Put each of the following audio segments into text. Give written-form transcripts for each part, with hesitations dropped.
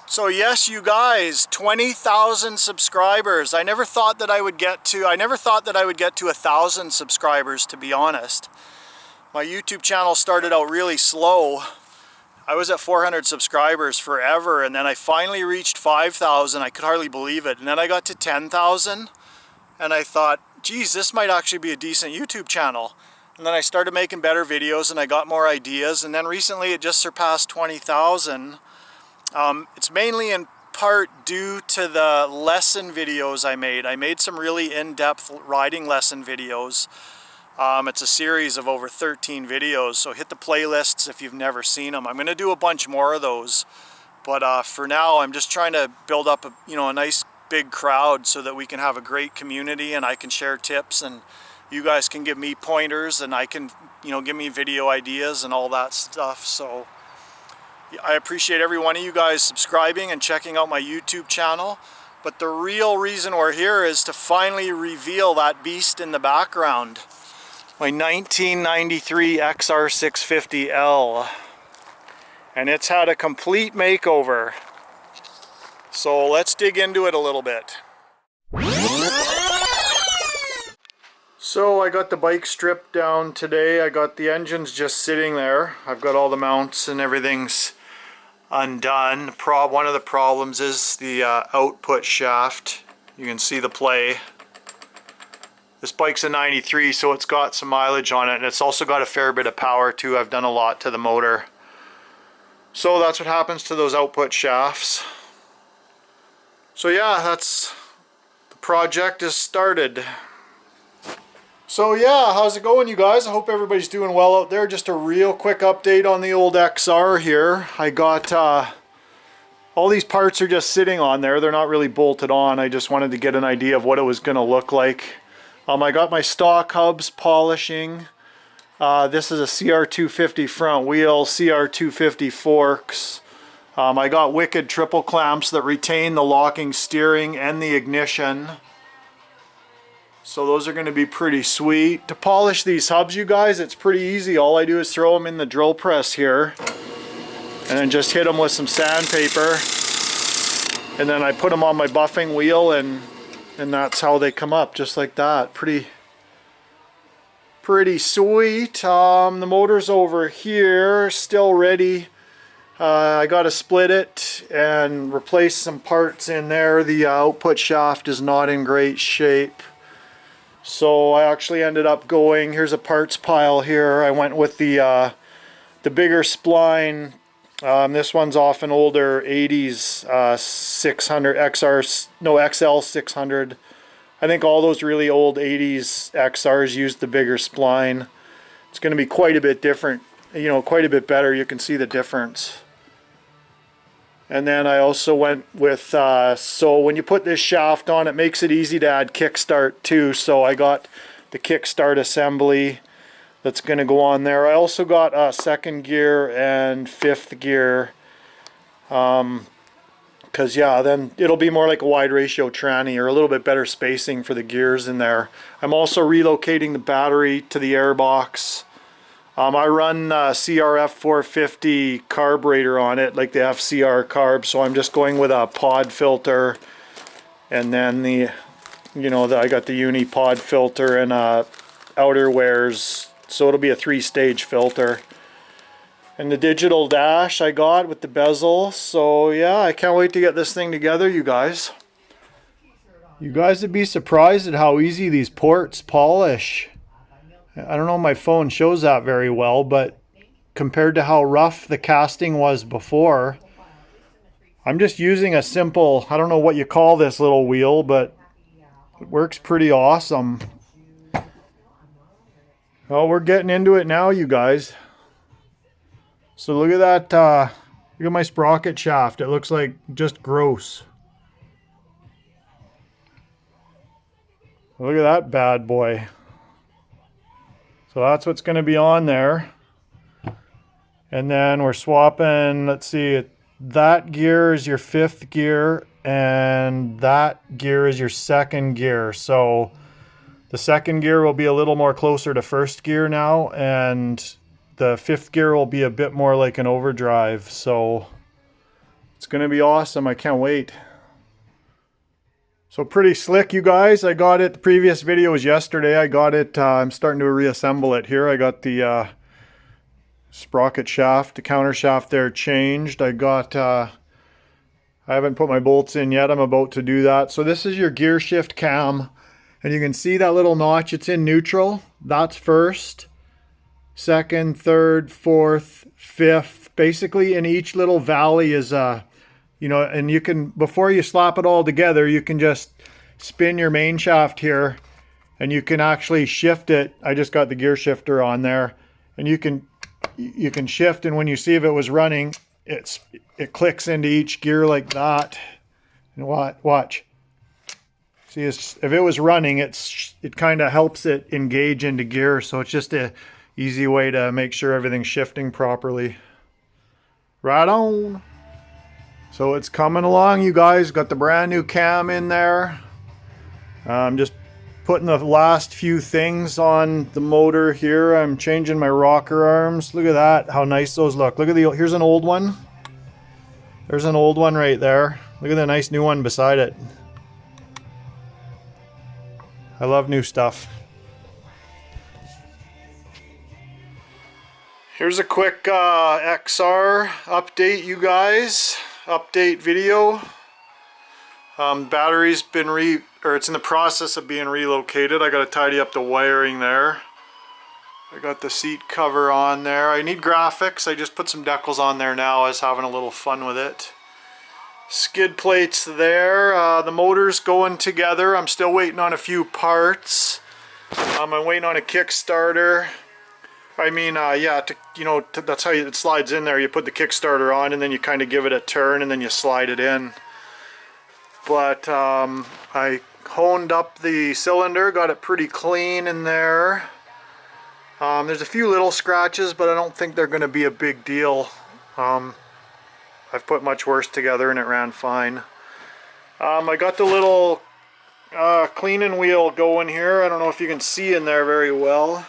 So yes, you guys, 20,000 subscribers. I never thought that I would get to 1,000 subscribers, to be honest. My YouTube channel started out really slow. I was at 400 subscribers forever, and then I finally reached 5,000. I could hardly believe it. And then I got to 10,000, and I thought, geez, this might actually be a decent YouTube channel. And then I started making better videos, and I got more ideas, and then recently it just surpassed 20,000. It's mainly in part due to the lesson videos I made. I made some really in-depth riding lesson videos. It's a series of over 13 videos, so hit the playlists if you've never seen them. I'm going to do a bunch more of those, but for now I'm just trying to build up a nice big crowd so that we can have a great community, and I can share tips, and you guys can give me pointers, and I can give me video ideas and all that stuff. So I appreciate every one of you guys subscribing and checking out my YouTube channel. But the real reason we're here is to finally reveal that beast in the background. My 1993 XR650L. And it's had a complete makeover. So let's dig into it a little bit. So I got the bike stripped down today. I got the engines just sitting there. I've got all the mounts and everything's undone. One of the problems is the output shaft. You can see the play. This bike's a 93, so it's got some mileage on it, and it's also got a fair bit of power too. I've done a lot to the motor. So that's what happens to those output shafts. So yeah, the project is started. So yeah, how's it going, you guys? I hope everybody's doing well out there. Just a real quick update on the old XR here. I got all these parts are just sitting on there. They're not really bolted on. I just wanted to get an idea of what it was going to look like. I got my stock hubs polishing. This is a CR250 front wheel, CR250 forks. I got wicked triple clamps that retain the locking steering and the ignition. So those are going to be pretty sweet. To polish these hubs, you guys, it's pretty easy. All I do is throw them in the drill press here and then just hit them with some sandpaper, and then I put them on my buffing wheel, and that's how they come up, just like that. Pretty sweet. The motor's over here, still ready. I got to split it and replace some parts in there. The output shaft is not in great shape. So I actually ended up going, here's a parts pile here. I went with the bigger spline. This one's off an older 80s 600 XL600. I think all those really old 80s XRs used the bigger spline. It's going to be quite a bit different, quite a bit better. You can see the difference. And then I also went with, so when you put this shaft on, it makes it easy to add kickstart too. So I got the kickstart assembly that's going to go on there. I also got second gear and fifth gear. Because yeah, then it'll be more like a wide ratio tranny, or a little bit better spacing for the gears in there. I'm also relocating the battery to the airbox. I run CRF450 carburetor on it, like the FCR carb, so I'm just going with a pod filter, and then I got the uni pod filter and outer wears, so it'll be a 3-stage filter. And the digital dash I got with the bezel, so yeah, I can't wait to get this thing together, you guys. You guys would be surprised at how easy these ports polish. I don't know if my phone shows that very well, but compared to how rough the casting was before, I'm just using a simple, I don't know what you call this little wheel, but it works pretty awesome. Well, we're getting into it now, you guys. So look at that, look at my sprocket shaft. It looks like just gross. Look at that bad boy. So that's what's going to be on there. And then we're swapping, let's see, that gear is your fifth gear, and that gear is your second gear. So the second gear will be a little more closer to first gear now, and the fifth gear will be a bit more like an overdrive. So It's going to be awesome. I can't wait. So pretty slick, you guys. I got it. The previous video was yesterday. I got it. I'm starting to reassemble it here. I got the sprocket shaft, the counter shaft there changed. I haven't put my bolts in yet. I'm about to do that. So this is your gear shift cam. And you can see that little notch. It's in neutral. That's first, second, third, fourth, fifth. Basically in each little valley is you know, and you can, before you slap it all together, you can just spin your main shaft here and you can actually shift it. I just got the gear shifter on there, and you can shift, and when you see if it was running, it clicks into each gear like that. And watch. See, if it was running, it kind of helps it engage into gear, so it's just a easy way to make sure everything's shifting properly. Right on. So it's coming along, you guys. Got the brand new cam in there. I'm just putting the last few things on the motor here. I'm changing my rocker arms. Look at that, how nice those look. Look at here's an old one. There's an old one right there. Look at the nice new one beside it. I love new stuff. Here's a quick XR update, you guys. Update video. Battery's been it's in the process of being relocated. I got to tidy up the wiring there. I got the seat cover on there. I need graphics. I just put some decals on there now. I was having a little fun with it. Skid plates there. The motor's going together. I'm still waiting on a few parts. I'm waiting on a Kickstarter. I mean, yeah, that's how it slides in there. You put the Kickstarter on and then you kind of give it a turn and then you slide it in. But I honed up the cylinder, got it pretty clean in there. There's a few little scratches, but I don't think they're going to be a big deal. I've put much worse together and it ran fine. I got the little cleaning wheel going here. I don't know if you can see in there very well.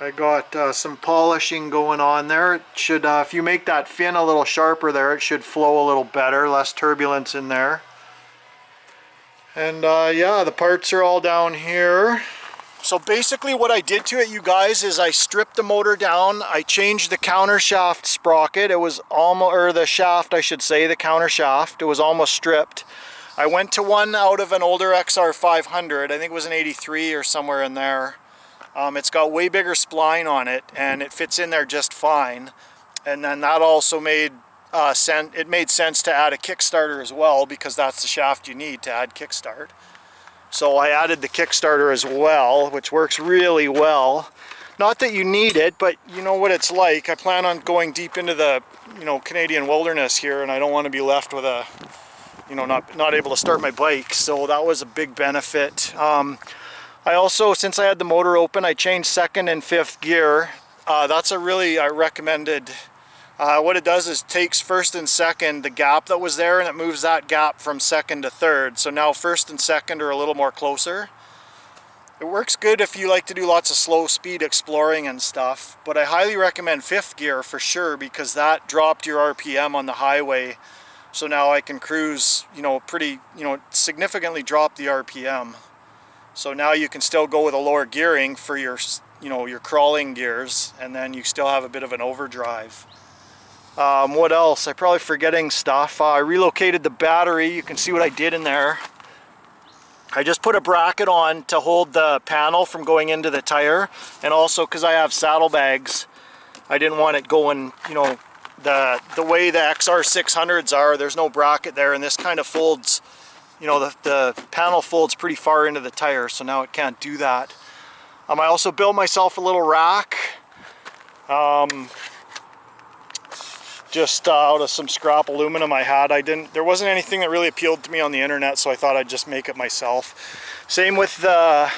I got some polishing going on there. It should, if you make that fin a little sharper there, it should flow a little better, less turbulence in there. And yeah, the parts are all down here. So basically what I did to it, you guys, is I stripped the motor down. I changed the counter shaft sprocket. It was almost, or the shaft I should say, the counter shaft. It was almost stripped. I went to one out of an older XR500. I think it was an 83 or somewhere in there. It's got way bigger spline on it and it fits in there just fine. And then that also made it made sense to add a Kickstarter as well, because that's the shaft you need to add kickstart. So I added the Kickstarter as well, which works really well. Not that you need it, but you know what it's like. I plan on going deep into the, Canadian wilderness here, and I don't want to be left with a, not able to start my bike. So that was a big benefit. I also, since I had the motor open, I changed second and fifth gear. That's a really recommended. What it does is takes first and second, the gap that was there, and it moves that gap from second to third. So now first and second are a little more closer. It works good if you like to do lots of slow speed exploring and stuff, but I highly recommend fifth gear for sure, because that dropped your RPM on the highway. So now I can cruise, significantly drop the RPM. So now you can still go with a lower gearing for your, your crawling gears, and then you still have a bit of an overdrive. What else? I'm probably forgetting stuff. I relocated the battery. You can see what I did in there. I just put a bracket on to hold the panel from going into the tire, and also because I have saddlebags, I didn't want it going, the way the XR600s are. There's no bracket there, and this kind of folds. The panel folds pretty far into the tire, so now it can't do that. I also built myself a little rack, just out of some scrap aluminum I had. There wasn't anything that really appealed to me on the internet, so I thought I'd just make it myself. Same with the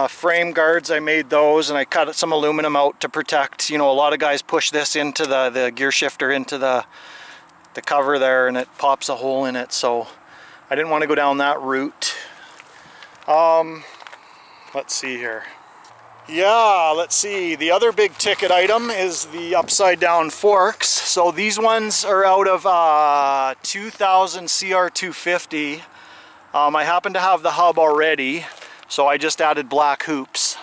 frame guards. I made those, and I cut some aluminum out to protect. A lot of guys push this into the gear shifter into the cover there, and it pops a hole in it, so I didn't want to go down that route. Let's see here. Yeah, let's see. The other big ticket item is the upside down forks. So these ones are out of 2000 CR250. I happen to have the hub already, so I just added black hoops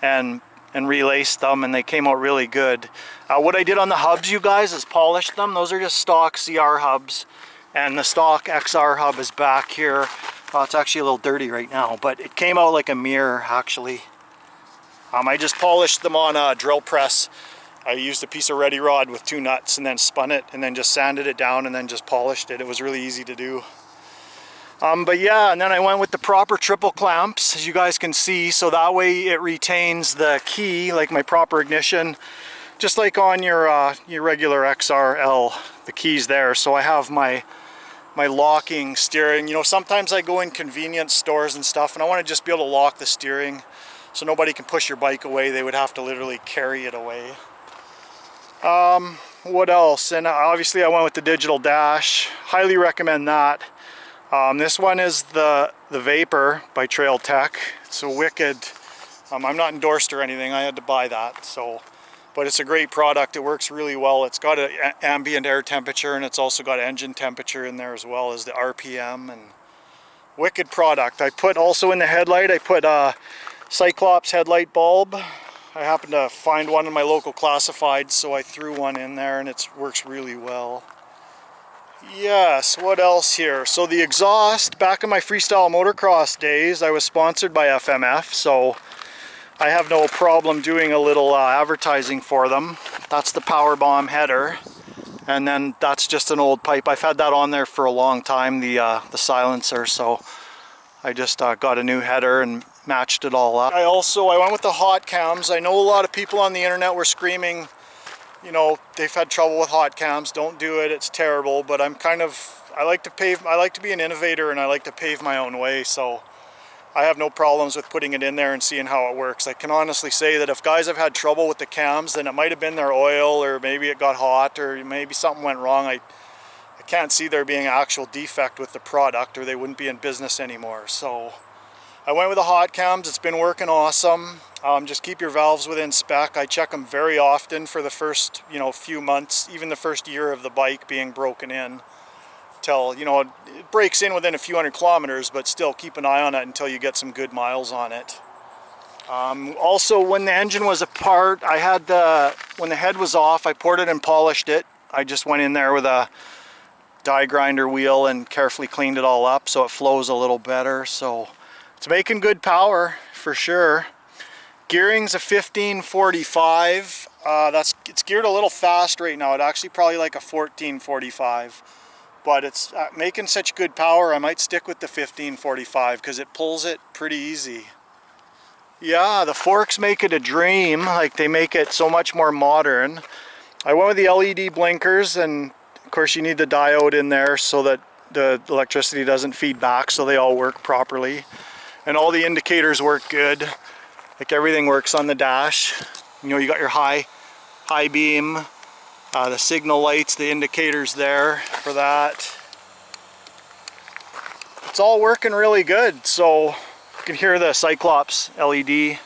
and relaced them, and they came out really good. What I did on the hubs, you guys, is polished them. Those are just stock CR hubs, and the stock XR hub is back here. It's actually a little dirty right now, but it came out like a mirror, actually. I just polished them on a drill press. I used a piece of ready rod with 2 nuts and then spun it and then just sanded it down and then just polished it. It was really easy to do. But yeah, and then I went with the proper triple clamps, as you guys can see, so that way it retains the key, like my proper ignition, just like on your regular XRL, the key's there. So I have my locking steering. You know, sometimes I go in convenience stores and stuff and I want to just be able to lock the steering so nobody can push your bike away. They would have to literally carry it away. What else? And obviously I went with the digital dash. Highly recommend that. This one is the Vapor by Trail Tech. It's a wicked, I'm not endorsed or anything, I had to buy that. So, but it's a great product. It works really well. It's got an ambient air temperature, and it's also got engine temperature in there, as well as the RPM, and wicked product. I put also in the headlight, I put a Cyclops headlight bulb. I happened to find one in my local classified, so I threw one in there, and it works really well. Yes, what else here? So the exhaust, back in my freestyle motocross days, I was sponsored by FMF, so I have no problem doing a little advertising for them. That's the Power Bomb header, and then that's just an old pipe. I've had that on there for a long time, the silencer, so I just got a new header and matched it all up. I went with the hot cams. I know a lot of people on the internet were screaming, you know, they've had trouble with hot cams. Don't do it, it's terrible. But I like to be an innovator, and I like to pave my own way, so I have no problems with putting it in there and seeing how it works. I can honestly say that if guys have had trouble with the cams, then it might have been their oil, or maybe it got hot, or maybe something went wrong. I can't see there being an actual defect with the product, or they wouldn't be in business anymore. So I went with the hot cams. It's been working awesome. Just keep your valves within spec. I check them very often for the first, few months, even the first year of the bike being broken in, till, it breaks in within a few hundred kilometers, but still keep an eye on it until you get some good miles on it. Also, when the engine was apart, when the head was off, I poured it and polished it. I just went in there with a die grinder wheel and carefully cleaned it all up so it flows a little better. So it's making good power for sure. Gearing's a 1545. It's geared a little fast right now. It's actually probably like a 1445, but it's making such good power. I might stick with the 1545 because it pulls it pretty easy. Yeah, the forks make it a dream. Like, they make it so much more modern. I went with the LED blinkers, and of course you need the diode in there so that the electricity doesn't feed back, so they all work properly. And all the indicators work good. Like, everything works on the dash. You got your high beam, the signal lights, the indicators there for that. It's all working really good. So you can hear the Cyclops LED.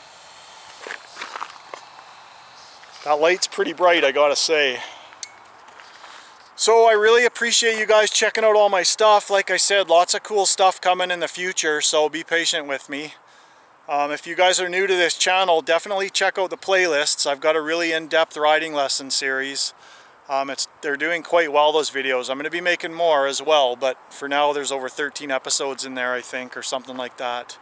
That light's pretty bright, I gotta say. So I really appreciate you guys checking out all my stuff. Like I said, lots of cool stuff coming in the future, so be patient with me. If you guys are new to this channel, definitely check out the playlists. I've got a really in-depth riding lesson series. They're doing quite well, those videos. I'm going to be making more as well, but for now there's over 13 episodes in there, I think, or something like that.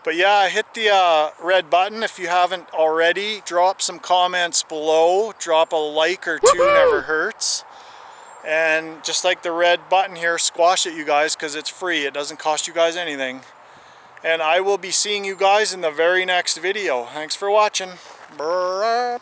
But yeah, hit the red button if you haven't already. Drop some comments below. Drop a like or two, never hurts. And just like the red button here, squash it, you guys, because it's free. It doesn't cost you guys anything. And I will be seeing you guys in the very next video. Thanks for watching. Brrr.